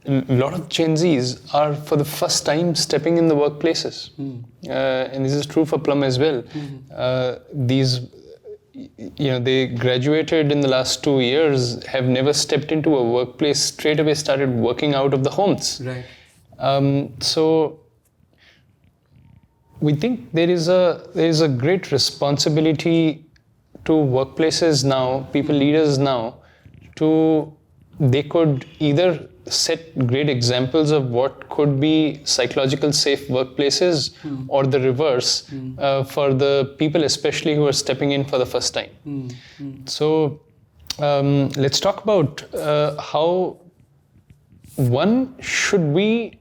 a lot of Gen Zs are for the first time stepping in the workplaces. And this is true for Plum as well. They graduated in the last 2 years, have never stepped into a workplace, straight away started working out of the homes. Right. So we think there is a great responsibility to workplaces now, people leaders now, they could either set great examples of what could be psychological safe workplaces or the reverse for the people especially who are stepping in for the first time. So let's talk about how should we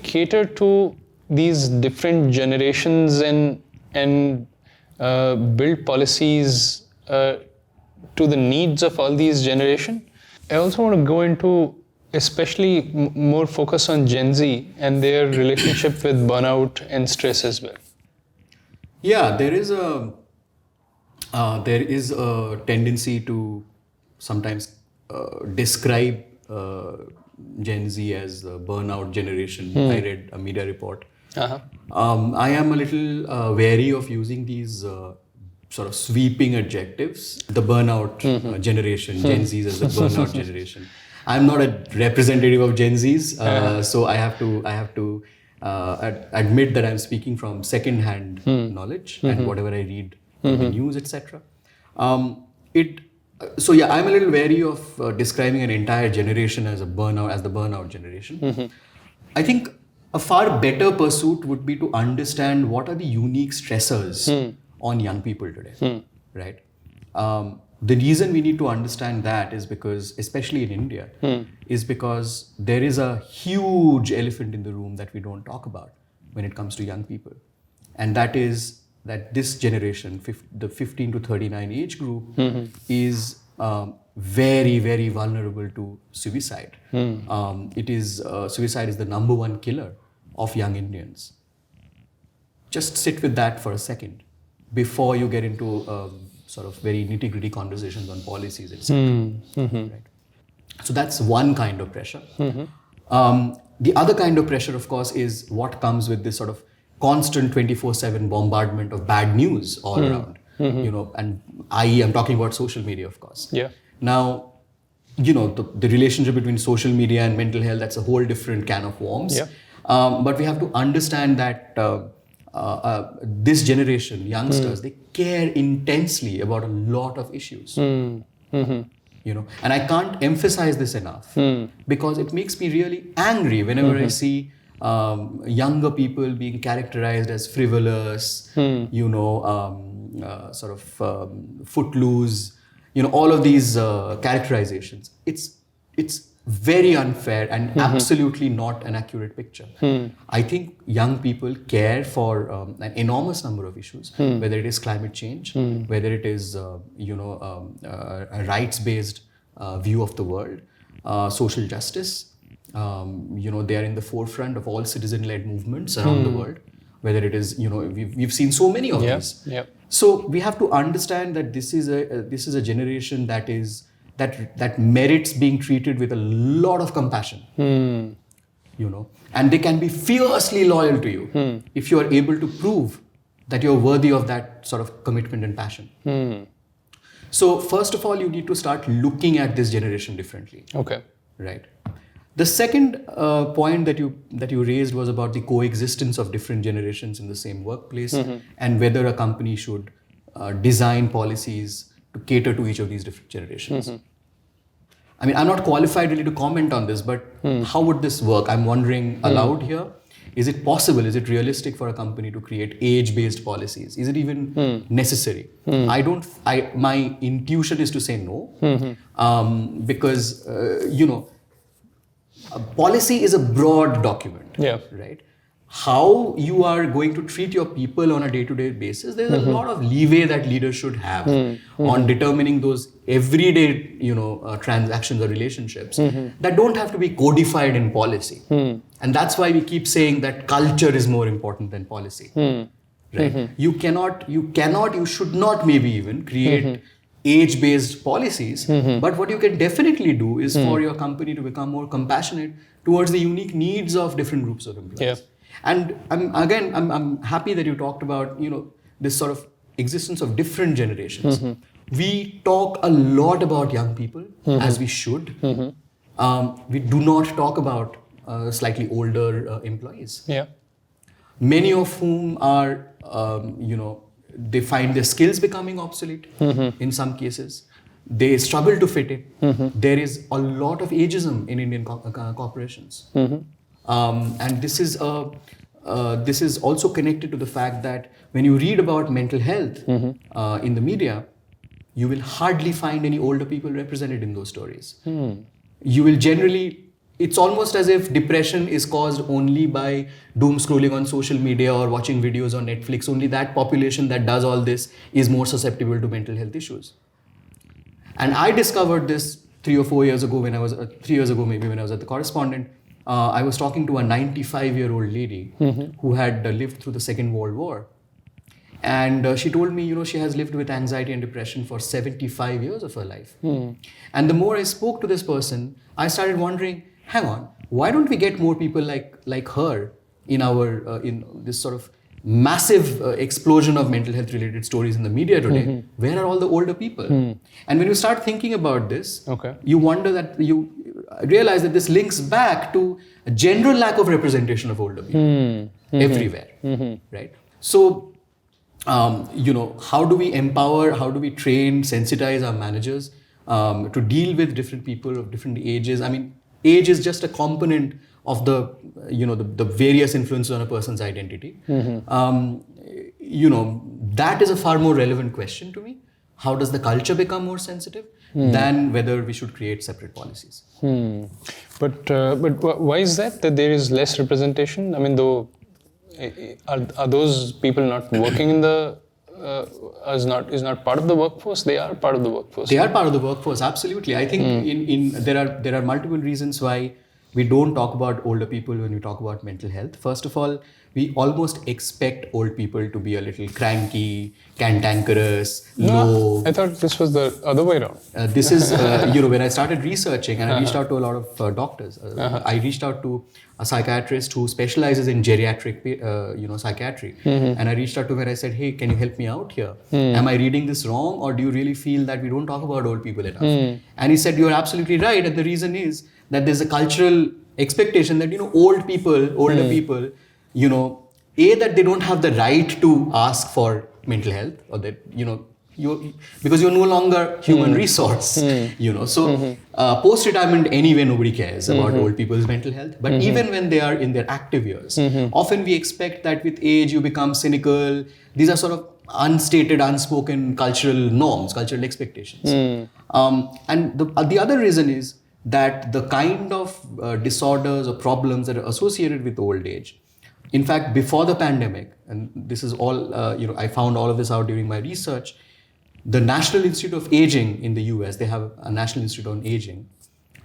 cater to these different generations and build policies to the needs of all these generations. I also want to go into especially more focus on Gen Z and their relationship with burnout and stress as well. Yeah, there is a tendency to sometimes describe Gen Z as the burnout generation. I read a media report. I am a little wary of using these sort of sweeping adjectives. The burnout generation, Gen Zs as the burnout generation. I'm not a representative of Gen Zs, so I have to admit that I'm speaking from second-hand knowledge and whatever I read in the news, etc. I'm a little wary of describing an entire generation as the burnout generation. I think a far better pursuit would be to understand what are the unique stressors on young people today, right? The reason we need to understand that is because, especially in India, is because there is a huge elephant in the room that we don't talk about when it comes to young people. And that is that this generation, the 15 to 39 age group, is very, very vulnerable to suicide. Suicide is the number one killer of young Indians. Just sit with that for a second before you get into sort of very nitty-gritty conversations on policies, etc. Right? So that's one kind of pressure. The other kind of pressure, of course, is what comes with this sort of constant 24/7 bombardment of bad news all around. And I'm talking about social media, of course. Yeah. Now, the relationship between social media and mental health, that's a whole different can of worms. Yeah. But we have to understand that this generation, youngsters, they care intensely about a lot of issues. And I can't emphasize this enough because it makes me really angry whenever I see younger people being characterized as frivolous, footloose, all of these characterizations. It's very unfair and absolutely not an accurate picture. I think young people care for an enormous number of issues, whether it is climate change, whether it is a rights-based view of the world, social justice. They are in the forefront of all citizen-led movements around the world. Whether it is, we've seen so many of these. Yeah. So we have to understand that this is a generation that merits being treated with a lot of compassion. And they can be fiercely loyal to you if you are able to prove that you're worthy of that sort of commitment and passion. So first of all, you need to start looking at this generation differently. Okay. Right. The second point that you raised was about the coexistence of different generations in the same workplace and whether a company should design policies to cater to each of these different generations. I mean, I'm not qualified really to comment on this, but how would this work? I'm wondering aloud here. Is it possible? Is it realistic for a company to create age-based policies? Is it even necessary? My intuition is to say no, because policy is a broad document, right? How you are going to treat your people on a day-to-day basis, there's a lot of leeway that leaders should have on determining those everyday, transactions or relationships that don't have to be codified in policy. And that's why we keep saying that culture is more important than policy. Right? You should not maybe even create age-based policies. But what you can definitely do is for your company to become more compassionate towards the unique needs of different groups of employees. Yeah. And I'm happy that you talked about, this sort of existence of different generations. We talk a lot about young people, as we should. We do not talk about slightly older employees. Yeah. Many of whom are, they find their skills becoming obsolete in some cases. They struggle to fit in. There is a lot of ageism in Indian corporations. And this is also connected to the fact that when you read about mental health in the media, you will hardly find any older people represented in those stories. You will generally, it's almost as if depression is caused only by doom scrolling on social media or watching videos on Netflix. Only that population that does all this is more susceptible to mental health issues. And I discovered this 3 or 4 years ago when I was, 3 years ago maybe, when I was at The Correspondent. I was talking to a 95-year-old lady who had lived through the Second World War. And she told me, she has lived with anxiety and depression for 75 years of her life. And the more I spoke to this person, I started wondering, hang on, why don't we get more people like her in our in this sort of massive explosion of mental health related stories in the media today? Where are all the older people? And when you start thinking about this, you wonder that you realize that this links back to a general lack of representation of older people everywhere, right? So, how do we empower, how do we train, sensitize our managers to deal with different people of different ages? I mean, age is just a component of the, the various influences on a person's identity. That is a far more relevant question to me. How does the culture become more sensitive than whether we should create separate policies? But why is that there is less representation? I mean, though, are those people not working in the is not part of the workforce? They are part of the workforce. They are part of the workforce, absolutely. I think there are multiple reasons why we don't talk about older people when we talk about mental health. First of all, we almost expect old people to be a little cranky, cantankerous, low. I thought this was the other way around. This is, when I started researching and I reached out to a lot of doctors. I reached out to a psychiatrist who specializes in geriatric, psychiatry. And I reached out to him and I said, hey, can you help me out here? Am I reading this wrong, or do you really feel that we don't talk about old people enough? And he said, you're absolutely right. And the reason is that there's a cultural expectation that, older people, that they don't have the right to ask for mental health, or that, because you're no longer human resource, So post-retirement anyway, nobody cares about old people's mental health. But even when they are in their active years, often we expect that with age you become cynical. These are sort of unstated, unspoken cultural norms, cultural expectations. And the other reason is that the kind of disorders or problems that are associated with old age, in fact, before the pandemic, and this is all, I found all of this out during my research, the National Institute of Aging in the US, they have a National Institute on Aging.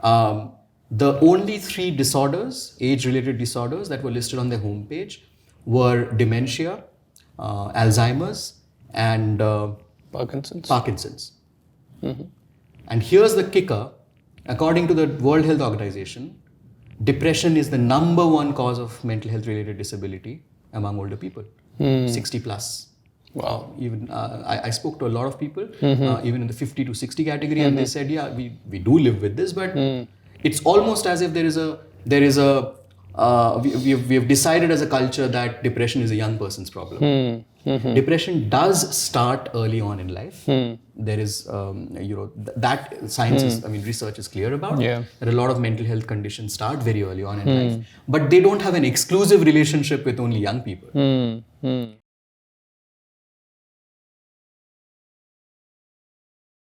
The only 3 disorders, age-related disorders that were listed on their homepage were dementia, Alzheimer's, and Parkinson's. And here's the kicker. According to the World Health Organization, depression is the #1 cause of mental health related disability among older people, 60 plus. Wow. Even I spoke to a lot of people, even in the 50 to 60 category, and they said, yeah, we do live with this, but it's almost as if we have decided as a culture that depression is a young person's problem. Depression does start early on in life. There is, that science is, research is clear about. That a lot of mental health conditions start very early on in life, but they don't have an exclusive relationship with only young people.